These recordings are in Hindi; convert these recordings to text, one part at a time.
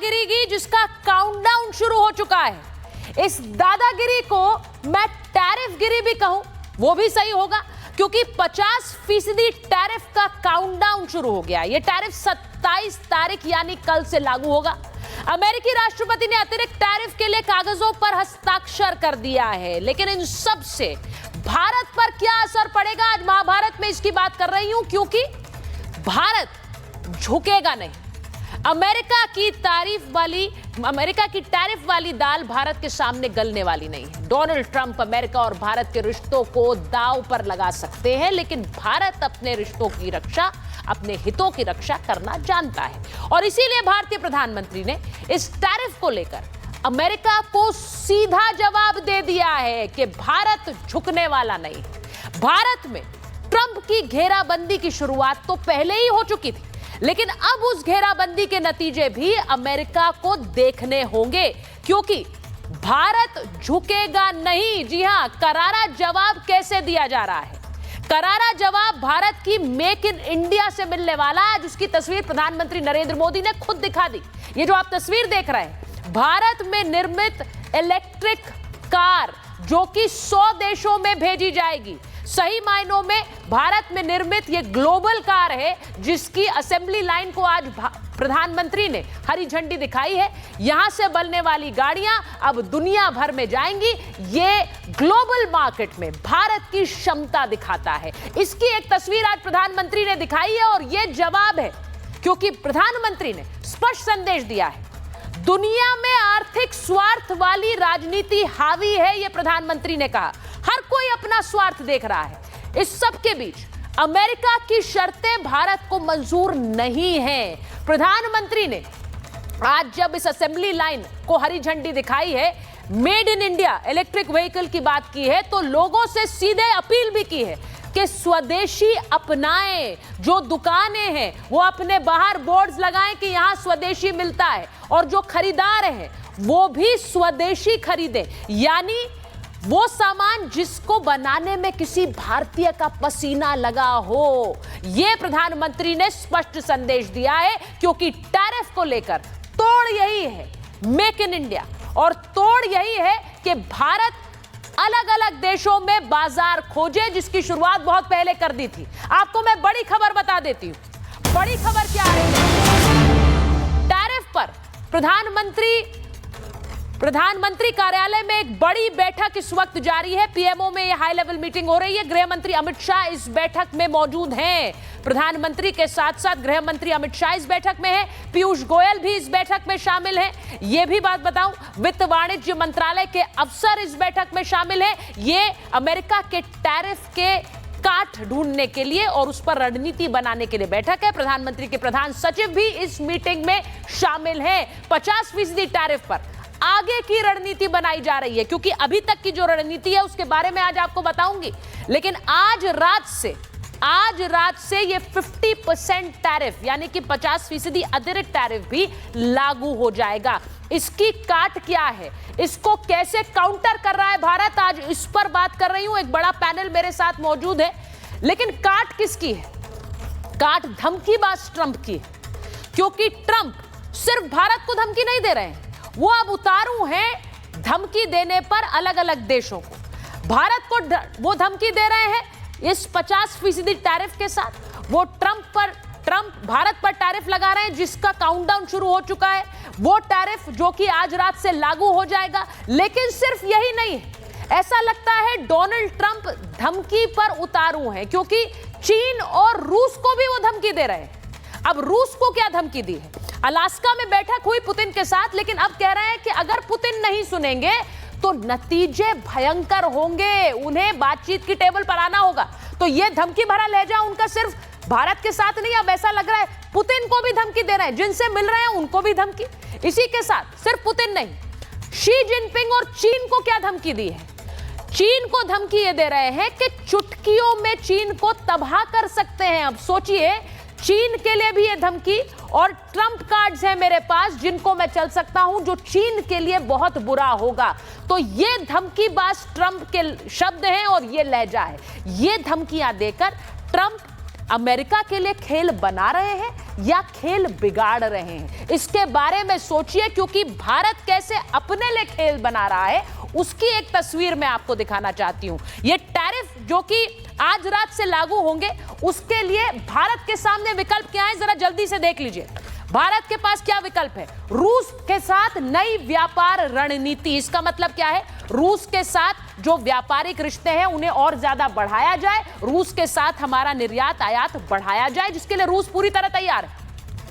दादागिरी की जिसका काउंटडाउन शुरू हो चुका है। इस दादागिरी को मैं टैरिफ गिरी भी कहूं वो भी सही होगा, क्योंकि 50% टैरिफ का काउंटडाउन शुरू हो गया। यह टैरिफ 27 तारीख यानी कल से लागू होगा। अमेरिकी राष्ट्रपति ने अतिरिक्त टैरिफ के लिए कागजों पर हस्ताक्षर कर दिया है, लेकिन इन सब से भारत पर क्या असर पड़ेगा, आज महाभारत में इसकी बात कर रही हूं, क्योंकि भारत झुकेगा नहीं। अमेरिका की टैरिफ वाली दाल भारत के सामने गलने वाली नहीं है। डोनाल्ड ट्रंप अमेरिका और भारत के रिश्तों को दांव पर लगा सकते हैं, लेकिन भारत अपने रिश्तों की रक्षा, अपने हितों की रक्षा करना जानता है। और इसीलिए भारतीय प्रधानमंत्री ने इस टैरिफ को लेकर अमेरिका को सीधा जवाब दे दिया है कि भारत झुकने वाला नहीं है। भारत में ट्रंप की घेराबंदी की शुरुआत तो पहले ही हो चुकी थी, लेकिन अब उस घेराबंदी के नतीजे भी अमेरिका को देखने होंगे, क्योंकि भारत झुकेगा नहीं। जी हां, करारा जवाब कैसे दिया जा रहा है? करारा जवाब भारत की मेक इन इंडिया से मिलने वाला है, जिसकी तस्वीर प्रधानमंत्री नरेंद्र मोदी ने खुद दिखा दी। ये जो आप तस्वीर देख रहे हैं, भारत में निर्मित इलेक्ट्रिक कार जो कि 100 देशों में भेजी जाएगी। सही मायनों में भारत में निर्मित ये ग्लोबल कार है, जिसकी असेंबली लाइन को आज प्रधानमंत्री ने हरी झंडी दिखाई है। यहां से बनने वाली गाड़ियां अब दुनिया भर में जाएंगी। ये ग्लोबल मार्केट में भारत की क्षमता दिखाता है। इसकी एक तस्वीर आज प्रधानमंत्री ने दिखाई है, और यह जवाब है, क्योंकि प्रधानमंत्री ने स्पष्ट संदेश दिया है। दुनिया में आर्थिक स्वार्थ वाली राजनीति हावी है, यह प्रधानमंत्री ने कहा। हर कोई अपना स्वार्थ देख रहा है। इस सब के बीच अमेरिका की शर्तें भारत को मंजूर नहीं हैं। प्रधानमंत्री ने आज जब इस असेंबली लाइन को हरी झंडी दिखाई है, made in India electric vehicle की बात की है, तो लोगों से सीधे अपील भी की है कि स्वदेशी अपनाएं। जो दुकानें हैं वो अपने बाहर बोर्ड्स लगाएं कि यहां स्वदेशी मिलता है, और जो खरीदार हैं वो भी स्वदेशी खरीदें, यानी वो सामान जिसको बनाने में किसी भारतीय का पसीना लगा हो। यह प्रधानमंत्री ने स्पष्ट संदेश दिया है, क्योंकि टैरिफ को लेकर तोड़ यही है मेक इन इंडिया, और तोड़ यही है कि भारत अलग अलग देशों में बाजार खोजे, जिसकी शुरुआत बहुत पहले कर दी थी। आपको मैं बड़ी खबर बता देती हूं। बड़ी खबर क्या है? टैरिफ पर प्रधानमंत्री कार्यालय में एक बड़ी बैठक इस वक्त जारी है। पीएमओ में यह हाई लेवल मीटिंग हो रही है। गृह मंत्री अमित शाह इस बैठक में मौजूद हैं। प्रधानमंत्री के साथ साथ गृह मंत्री अमित शाह इस बैठक में हैं। पीयूष गोयल भी इस बैठक में शामिल हैं। यह भी बात बताऊं, वित्त वाणिज्य मंत्रालय के अफसर इस बैठक में शामिल हैं। ये अमेरिका के टैरिफ के काट ढूंढने के लिए और उस पर रणनीति बनाने के लिए बैठक है। प्रधानमंत्री के प्रधान सचिव भी इस मीटिंग में शामिल हैं। 50% टैरिफ पर आगे की रणनीति बनाई जा रही है, क्योंकि अभी तक की जो रणनीति है उसके बारे में आज आपको बताऊंगी, लेकिन आज रात से ये 50% टैरिफ यानी कि 50% अतिरिक्त टैरिफ भी लागू हो जाएगा। इसकी काट क्या है, इसको कैसे काउंटर कर रहा है भारत, आज इस पर बात कर रही हूं। एक बड़ा पैनल मेरे साथ मौजूद है, लेकिन काट किसकी है? काट धमकीबाज ट्रंप की, क्योंकि ट्रंप सिर्फ भारत को धमकी नहीं दे रहे हैं, वो अब उतारू हैं धमकी देने पर अलग अलग देशों को। भारत को वो धमकी दे रहे हैं इस 50% टैरिफ के साथ। वो ट्रंप भारत पर टैरिफ लगा रहे हैं, जिसका काउंटडाउन शुरू हो चुका है। वो टैरिफ जो कि आज रात से लागू हो जाएगा। लेकिन सिर्फ यही नहीं है, ऐसा लगता है डोनाल्ड ट्रंप धमकी पर उतारू हैं, क्योंकि चीन और रूस को भी वो धमकी दे रहे हैं। अब रूस को क्या धमकी दी है? अलास्का में बैठक हुई पुतिन के साथ, लेकिन अब कह रहे हैं कि अगर पुतिन नहीं सुनेंगे तो नतीजे भयंकर होंगे, उन्हें बातचीत की टेबल पर आना होगा। तो यह धमकी भरा लहजा उनका सिर्फ भारत के साथ नहीं, अब ऐसा लग रहा है पुतिन को भी धमकी दे रहे हैं, जिनसे मिल रहे हैं उनको भी धमकी। इसी के साथ सिर्फ पुतिन नहीं, शी जिनपिंग और चीन को क्या धमकी दी है? चीन को धमकी ये दे रहे हैं कि चुटकियों में चीन को तबाह कर सकते हैं। अब सोचिए, चीन के लिए भी ये धमकी, और ट्रंप कार्ड्स हैं मेरे पास जिनको मैं चल सकता हूं, जो चीन के लिए बहुत बुरा होगा। तो ये धमकीबाज ट्रंप के शब्द हैं और ये लहजा है। ये धमकियां देकर ट्रंप अमेरिका के लिए खेल बना रहे हैं या खेल बिगाड़ रहे हैं? इसके बारे में सोचिए, क्योंकि भारत कैसे अपने लिए खेल बना रहा है उसकी एक तस्वीर मैं आपको दिखाना चाहती हूं। ये टैरिफ जो कि आज रात से लागू होंगे, उसके लिए भारत के सामने विकल्प क्या है, जरा जल्दी से देख लीजिए। भारत के पास क्या विकल्प है? रूस के साथ नई व्यापार रणनीति। इसका मतलब क्या है? रूस के साथ जो व्यापारिक रिश्ते हैं उन्हें और ज्यादा बढ़ाया जाए, रूस के साथ हमारा निर्यात आयात बढ़ाया जाए, जिसके लिए रूस पूरी तरह तैयार है।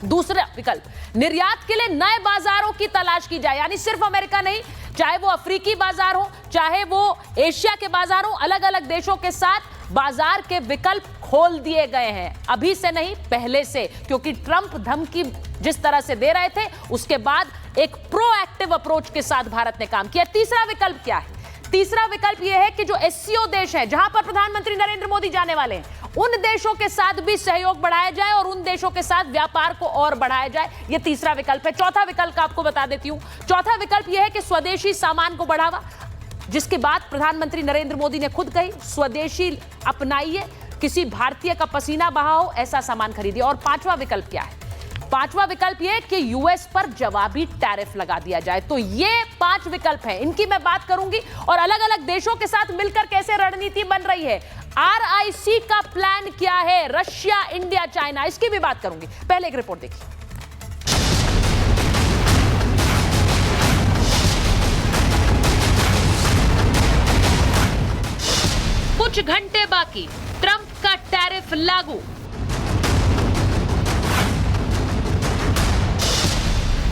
दूसरा विकल्प, निर्यात के लिए नए बाजारों की तलाश की जाए, यानी सिर्फ अमेरिका नहीं, चाहे वो अफ्रीकी बाजार हो, चाहे वो एशिया के बाजार हो, अलग अलग देशों के साथ बाजार के विकल्प खोल दिए गए हैं। अभी से नहीं, पहले से, क्योंकि ट्रंप धमकी जिस तरह से दे रहे थे उसके बाद एक प्रोएक्टिव अप्रोच के साथ भारत ने काम किया। तीसरा विकल्प क्या है? तीसरा विकल्प यह है कि जो एससीओ देश हैं, जहां पर प्रधानमंत्री नरेंद्र मोदी जाने वाले हैं, उन देशों के साथ भी सहयोग बढ़ाया जाए और उन देशों के साथ व्यापार को और बढ़ाया जाए। यह तीसरा विकल्प है। चौथा विकल्प आपको बता देती हूं। चौथा विकल्प यह है कि स्वदेशी सामान को बढ़ावा, जिसकी बात प्रधानमंत्री नरेंद्र मोदी ने खुद कही, स्वदेशी अपनाइए, किसी भारतीय का पसीना बहाओ, ऐसा सामान खरीदिए। और पांचवा विकल्प क्या है? पांचवा विकल्प यह कि यूएस पर जवाबी टैरिफ लगा दिया जाए। तो ये 5 विकल्प हैं, इनकी मैं बात करूंगी और अलग अलग देशों के साथ मिलकर कैसे रणनीति बन रही है। आरआईसी का प्लान क्या है? रशिया, इंडिया, चाइना, इसकी भी बात करूंगी। पहले एक रिपोर्ट देखिए। कुछ घंटे बाकी, ट्रंप का टैरिफ लागू।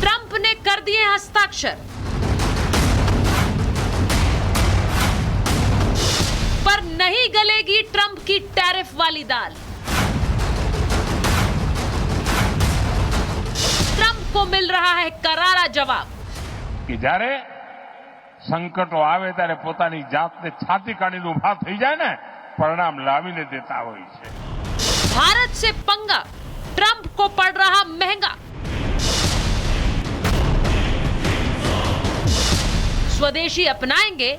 ट्रंप ने कर दिए हस्ताक्षर, पर नहीं गलेगी ट्रंप की टैरिफ वाली दाल। ट्रंप को मिल रहा है करारा जवाब कि જ્યારે સંકટો આવે ત્યારે પોતાની જાતને છાતી કાઢીને ઊભા થઈ જાય ને, પરિણામ લાવીને દેતા હોય છે। भारत से पंगा, ट्रंप को पड़ रहा महंगा। स्वदेशी अपनाएंगे,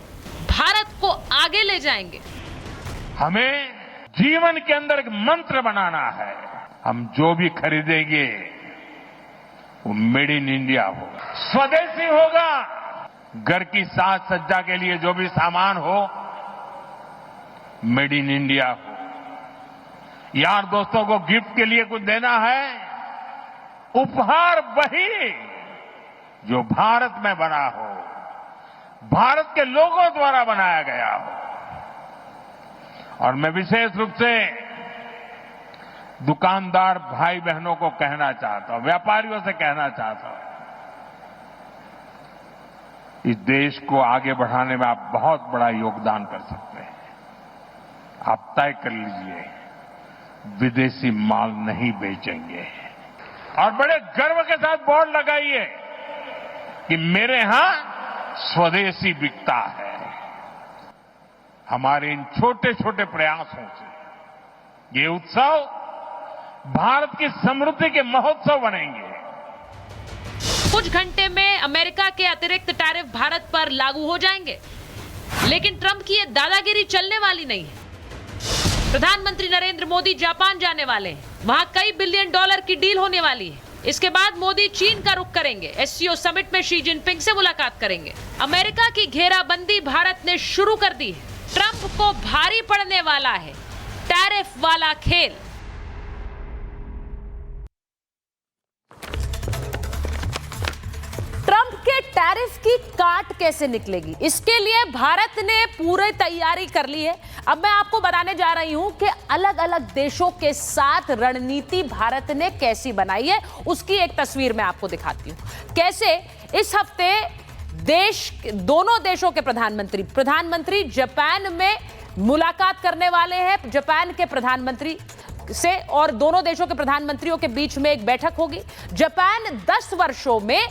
भारत को आगे ले जाएंगे। हमें जीवन के अंदर एक मंत्र बनाना है। हम जो भी खरीदेंगे वो मेड इन इंडिया होगा, स्वदेशी होगा। घर की साज सज्जा के लिए जो भी सामान हो, मेड इन इंडिया हो। यार दोस्तों को गिफ्ट के लिए कुछ देना है, उपहार वही जो भारत में बना हो, भारत के लोगों द्वारा बनाया गया हो। और मैं विशेष रूप से दुकानदार भाई बहनों को कहना चाहता हूं, व्यापारियों से कहना चाहता हूं, इस देश को आगे बढ़ाने में आप बहुत बड़ा योगदान कर सकते हैं। आप तय कर लीजिए, विदेशी माल नहीं बेचेंगे। और बड़े गर्व के साथ बोर्ड लगाइए कि मेरे यहां स्वदेशी बिकता है। हमारे इन छोटे छोटे प्रयासों से ये उत्सव भारत की समृद्धि के महोत्सव बनेंगे। कुछ घंटे में अमेरिका के अतिरिक्त टैरिफ भारत पर लागू हो जाएंगे, लेकिन ट्रंप की ये दादागिरी चलने वाली नहीं है। प्रधानमंत्री नरेंद्र मोदी जापान जाने वाले हैं, वहां कई बिलियन डॉलर की डील होने वाली है। इसके बाद मोदी चीन का रुख करेंगे, एससीओ समिट में शी जिनपिंग से मुलाकात करेंगे। अमेरिका की घेराबंदी भारत ने शुरू कर दी है। ट्रंप को भारी पड़ने वाला है टैरिफ वाला खेल। ट्रंप के टैरिफ की काट कैसे निकलेगी, इसके लिए भारत ने पूरी तैयारी कर ली है। अब मैं आपको बताने जा रही हूं कि अलग अलग देशों के साथ रणनीति भारत ने कैसी बनाई है, उसकी एक तस्वीर मैं आपको दिखाती हूं। कैसे इस हफ्ते दोनों देशों के प्रधानमंत्री जापान में मुलाकात करने वाले हैं, जापान के प्रधानमंत्री से, और दोनों देशों के प्रधानमंत्रियों के बीच में एक बैठक होगी। जापान 10 वर्षों में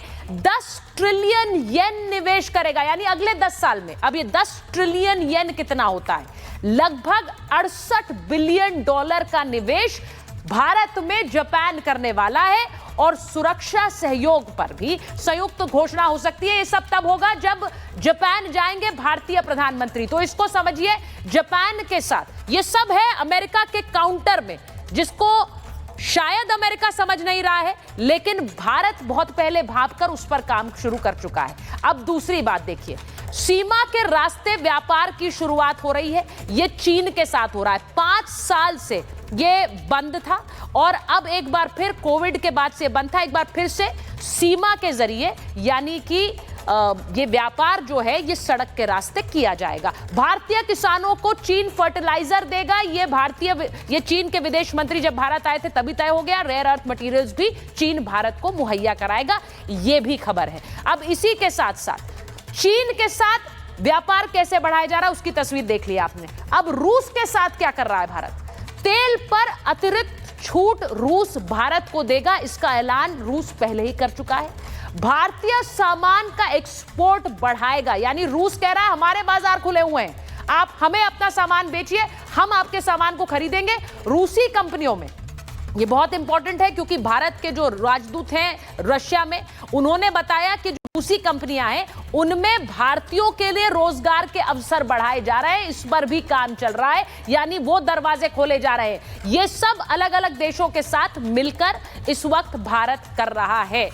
10 ट्रिलियन येन निवेश करेगा, यानी अगले 10 साल में। अब ये 10 ट्रिलियन येन कितना होता है? लगभग 68 बिलियन डॉलर का निवेश भारत में जापान करने वाला है। और सुरक्षा सहयोग पर भी संयुक्त घोषणा हो सकती है। ये सब तब होगा जब जापान जाएंगे भारतीय प्रधानमंत्री। तो इसको समझिए, जापान के साथ ये सब है अमेरिका के काउंटर में। जिसको शायद अमेरिका समझ नहीं रहा है, लेकिन भारत बहुत पहले भांपकर उस पर काम शुरू कर चुका है। अब दूसरी बात देखिए, सीमा के रास्ते व्यापार की शुरुआत हो रही है। ये चीन के साथ हो रहा है। 5 साल से ये बंद था और अब एक बार फिर कोविड के बाद से बंद था, एक बार फिर से सीमा के जरिए यानी कि ये व्यापार जो है ये सड़क के रास्ते किया जाएगा। भारतीय किसानों को चीन फर्टिलाइजर देगा, ये चीन के विदेश मंत्री जब भारत आए थे तभी तय हो गया। रेयर अर्थ मटेरियल्स भी चीन भारत को मुहैया कराएगा, ये भी खबर है। अब इसी के साथ साथ चीन के साथ व्यापार कैसे बढ़ाया जा रहा है उसकी तस्वीर देख ली आपने। अब रूस के साथ क्या कर रहा है भारत? तेल पर अतिरिक्त छूट रूस भारत को देगा, इसका ऐलान रूस पहले ही कर चुका है। भारतीय सामान का एक्सपोर्ट बढ़ाएगा, यानी रूस कह रहा है हमारे बाजार खुले हुए हैं, आप हमें अपना सामान बेचिए, हम आपके सामान को खरीदेंगे रूसी कंपनियों में। ये बहुत इंपॉर्टेंट है क्योंकि भारत के जो राजदूत हैं रशिया में, उन्होंने बताया कि जो रूसी कंपनियां हैं उनमें भारतीयों के लिए रोजगार के अवसर बढ़ाए जा रहे हैं, इस पर भी काम चल रहा है, यानी वो दरवाजे खोले जा रहे हैं। ये सब अलग अलग देशों के साथ मिलकर इस वक्त भारत कर रहा है।